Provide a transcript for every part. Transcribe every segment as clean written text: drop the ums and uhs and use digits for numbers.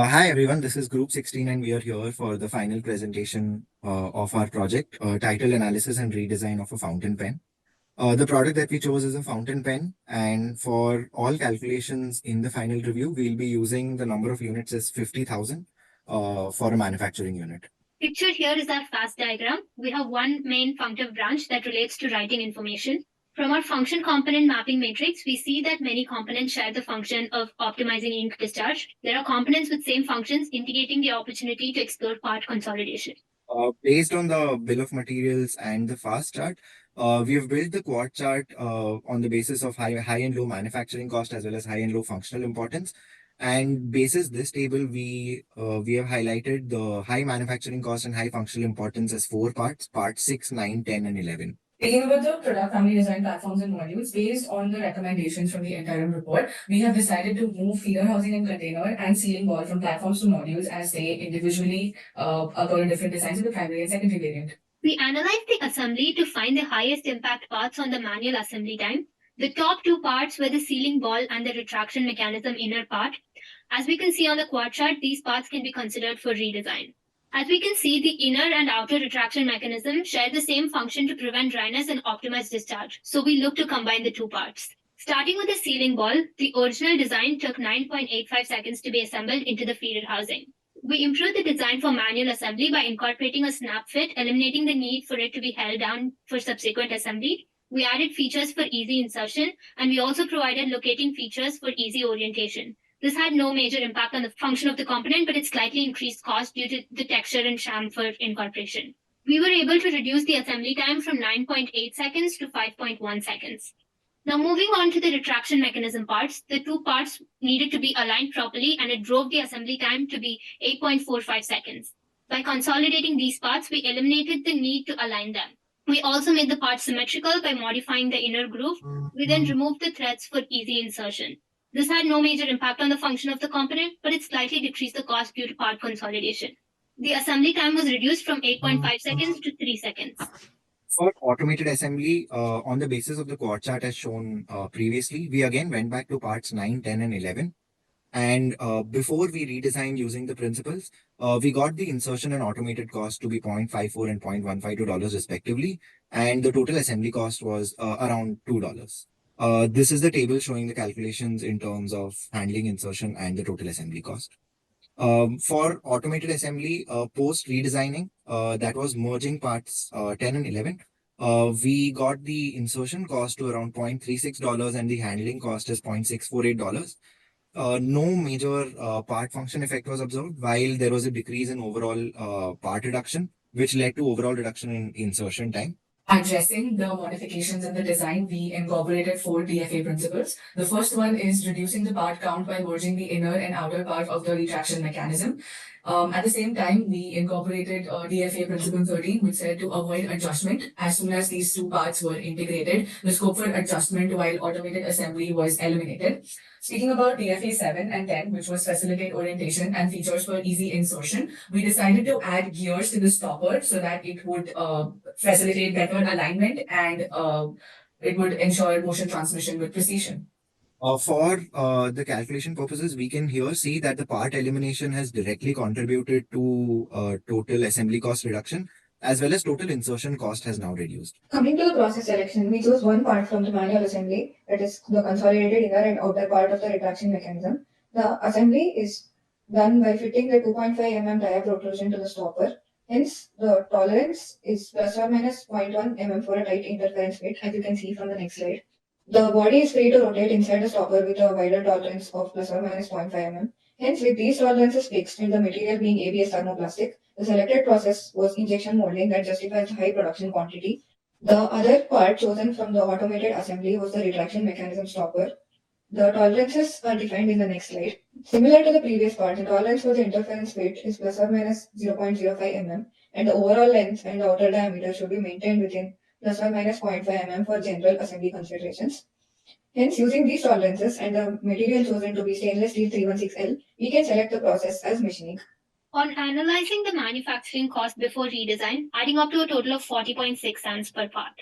Hi everyone, this is Group 16 and we are here for the final presentation of our project, title analysis and redesign of a fountain pen. The product that we chose is a fountain pen, and for all calculations in the final review, we'll be using the number of units as 50,000 for a manufacturing unit. Pictured here is our fast diagram. We have one main functive branch that relates to writing information. From our function component mapping matrix, we see that many components share the function of optimizing ink discharge. There are components with same functions, indicating the opportunity to explore part consolidation. Based on the bill of materials and the fast chart, we have built the quad chart on the basis of high and low manufacturing cost as well as high and low functional importance. And basis this table, we have highlighted the high manufacturing cost and high functional importance as 4 parts: part 6, 9, 10, and 11. Beginning with the product family design platforms and modules, based on the recommendations from the interim report, we have decided to move feeder housing and container and sealing wall from platforms to modules as they individually occur in different designs in the primary and secondary variant. We analyzed the assembly to find the highest impact parts on the manual assembly time. The top two parts were the sealing ball and the retraction mechanism inner part. As we can see on the quad chart, these parts can be considered for redesign. As we can see, the inner and outer retraction mechanism share the same function to prevent dryness and optimize discharge, so we look to combine the two parts. Starting with the sealing ball, the original design took 9.85 seconds to be assembled into the feeder housing. We improved the design for manual assembly by incorporating a snap fit, eliminating the need for it to be held down for subsequent assembly. We added features for easy insertion, and we also provided locating features for easy orientation. This had no major impact on the function of the component, but it slightly increased cost due to the texture and chamfer incorporation. We were able to reduce the assembly time from 9.8 seconds to 5.1 seconds. Now moving on to the retraction mechanism parts, the two parts needed to be aligned properly and it drove the assembly time to be 8.45 seconds. By consolidating these parts, we eliminated the need to align them. We also made the parts symmetrical by modifying the inner groove. We then removed the threads for easy insertion. This had no major impact on the function of the component, but it slightly decreased the cost due to part consolidation. The assembly time was reduced from 8.5 seconds to 3 seconds. For automated assembly, on the basis of the quad chart as shown previously, we again went back to parts 9, 10, and 11. And before we redesigned using the principles, we got the insertion and automated cost to be $0.54 and $0.152 respectively. And the total assembly cost was around $2. This is the table showing the calculations in terms of handling, insertion, and the total assembly cost. For automated assembly, post redesigning, that was merging parts 10 and 11, we got the insertion cost to around $0.36 and the handling cost is $0.648. No major part function effect was observed, while there was a decrease in overall part reduction, which led to overall reduction in insertion time. Addressing the modifications in the design, we incorporated 4 DFA principles. The first one is reducing the part count by merging the inner and outer part of the retraction mechanism. At the same time, we incorporated DFA principle 13, which said to avoid adjustment as soon as these two parts were integrated. The scope for adjustment while automated assembly was eliminated. Speaking about DFA 7 and 10, which was facilitate orientation and features for easy insertion, we decided to add gears to the stopper so that it would facilitate better alignment and it would ensure motion transmission with precision. For the calculation purposes, we can here see that the part elimination has directly contributed to total assembly cost reduction, as well as total insertion cost has now reduced. Coming to the process selection, we chose one part from the manual assembly, that is the consolidated inner and outer part of the retraction mechanism. The assembly is done by fitting the 2.5 mm dia protrusion to the stopper. Hence, the tolerance is plus or minus 0.1 mm for a tight interference fit, as you can see from the next slide. The body is free to rotate inside the stopper with a wider tolerance of plus or minus 0.5 mm. Hence, with these tolerances fixed and the material being ABS thermoplastic, the selected process was injection molding that justifies high production quantity. The other part chosen from the automated assembly was the retraction mechanism stopper. The tolerances are defined in the next slide. Similar to the previous part, the tolerance for the interference fit is plus or minus 0.05 mm, and the overall length and the outer diameter should be maintained within plus or minus 0.5 mm for general assembly considerations. Hence, using these tolerances and the material chosen to be stainless steel 316L, we can select the process as machining. On analyzing the manufacturing cost before redesign, adding up to a total of 40.6 cents per part.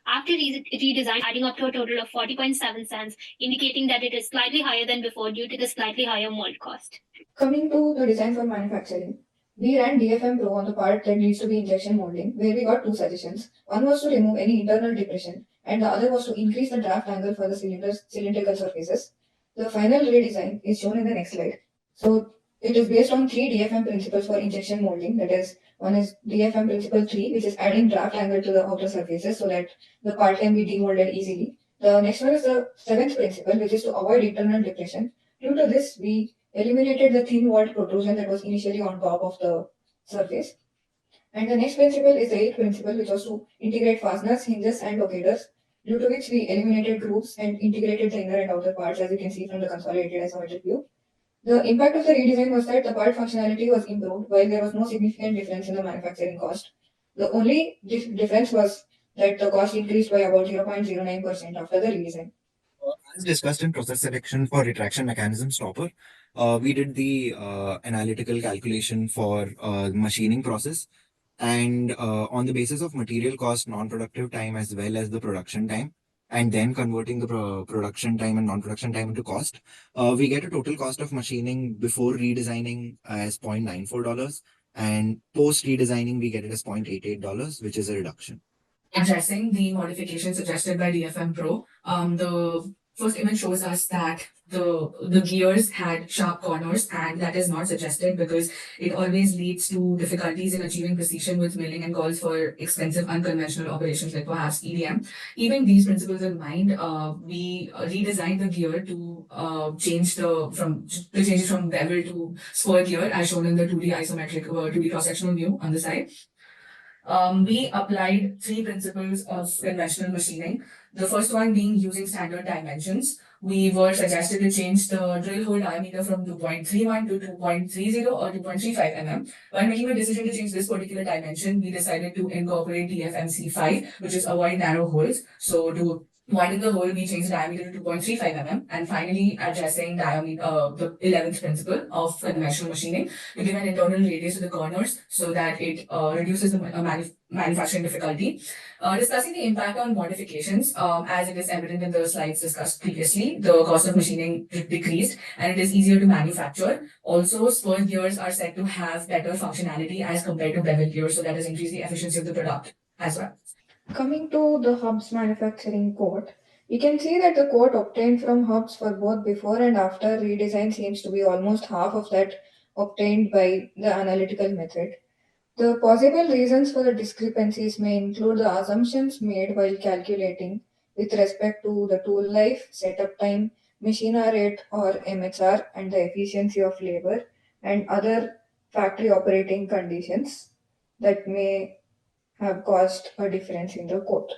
After redesign, adding up to a total of 40.7 cents, indicating that it is slightly higher than before due to the slightly higher mold cost. Coming to the design for manufacturing, we ran DfM Pro on the part that needs to be injection molding, where we got two suggestions. One was to remove any internal depression, and the other was to increase the draft angle for the cylindrical surfaces. The final redesign is shown in the next slide. So it is based on three DfM principles for injection molding. That is, one is DfM principle 3, which is adding draft angle to the outer surfaces so that the part can be demolded easily. The next one is the seventh principle, which is to avoid internal depression. Due to this, we eliminated the thin walled protrusion that was initially on top of the surface. And the next principle is the eighth principle, which was to integrate fasteners, hinges, and locators, due to which we eliminated grooves and integrated the inner and outer parts, as you can see from the consolidated isometric view. The impact of the redesign was that the part functionality was improved while there was no significant difference in the manufacturing cost. The only difference was that the cost increased by about 0.09% after the redesign. As discussed in process selection for retraction mechanism stopper, we did the analytical calculation for machining process. And on the basis of material cost, non-productive time, as well as the production time, and then converting the production time and non-production time into cost, we get a total cost of machining before redesigning as $0.94, and post redesigning we get it as $0.88, which is a reduction. Addressing the modifications suggested by DfM Pro, the first image shows us that the gears had sharp corners, and that is not suggested because it always leads to difficulties in achieving precision with milling and calls for expensive unconventional operations like perhaps EDM. Keeping these principles in mind, we redesigned the gear to change it from bevel to spur gear as shown in the 2D isometric 2D cross-sectional view on the side. We applied three principles of conventional machining. The first one being using standard dimensions. We were suggested to change the drill hole diameter from 2.31 to 2.30 or 2.35 mm. While making a decision to change this particular dimension, we decided to incorporate DFMC5, which is avoid narrow holes. So to widen the hole, we changed the diameter to 2.35 mm. And finally, addressing the 11th principle of conventional machining, we give an internal radius to the corners so that it reduces the manufacturing difficulty. Discussing the impact on modifications, as it is evident in the slides discussed previously, the cost of machining decreased and it is easier to manufacture. Also, spur gears are said to have better functionality as compared to bevel gears, so that has increased the efficiency of the product as well. Coming to the hubs manufacturing quote, we can see that the quote obtained from hubs for both before and after redesign seems to be almost half of that obtained by the analytical method. The possible reasons for the discrepancies may include the assumptions made while calculating with respect to the tool life, setup time, machine hour rate or MHR, and the efficiency of labor, and other factory operating conditions that may have caused a difference in the quote.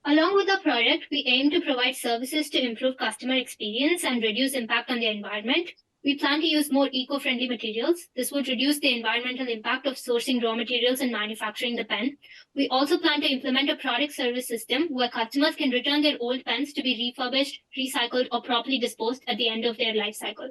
Along with our product, we aim to provide services to improve customer experience and reduce impact on the environment. We plan to use more eco-friendly materials. This would reduce the environmental impact of sourcing raw materials and manufacturing the pen. We also plan to implement a product service system where customers can return their old pens to be refurbished, recycled, or properly disposed at the end of their life cycle.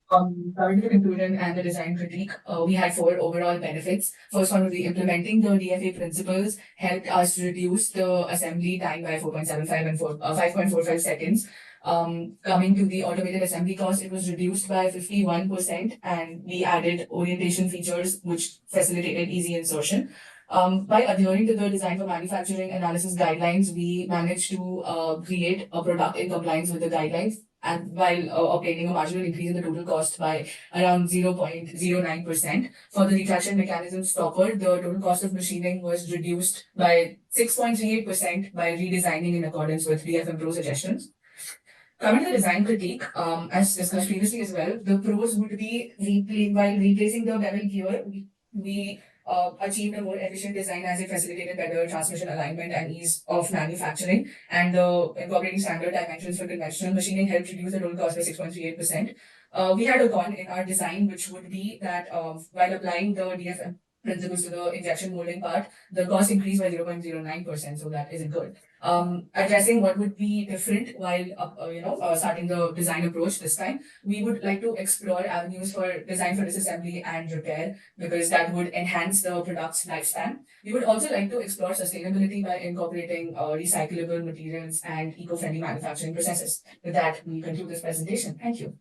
Coming to the conclusion and the design critique, we had four overall benefits. First one would be implementing the DFA principles helped us reduce the assembly time by 4.75 and 5.45 seconds. Coming to the automated assembly cost, it was reduced by 51% and we added orientation features which facilitated easy insertion. By adhering to the design for manufacturing analysis guidelines, we managed to create a product in compliance with the guidelines and while obtaining a marginal increase in the total cost by around 0.09%. For the retraction mechanism stopper, the total cost of machining was reduced by 6.38% by redesigning in accordance with DfM Pro suggestions. Coming to the design critique, as discussed previously as well, the pros would be while replacing the bevel gear, we achieved a more efficient design as it facilitated better transmission alignment and ease of manufacturing. And incorporating standard dimensions for conventional machining helped reduce the total cost by 6.38%. We had a con in our design, which would be that while applying the DFM principles to the injection molding part, the cost increased by 0.09%, so that isn't good. Addressing what would be different while starting the design approach this time, we would like to explore avenues for design for disassembly and repair because that would enhance the product's lifespan. We would also like to explore sustainability by incorporating recyclable materials and eco-friendly manufacturing processes. With that, we conclude this presentation. Thank you.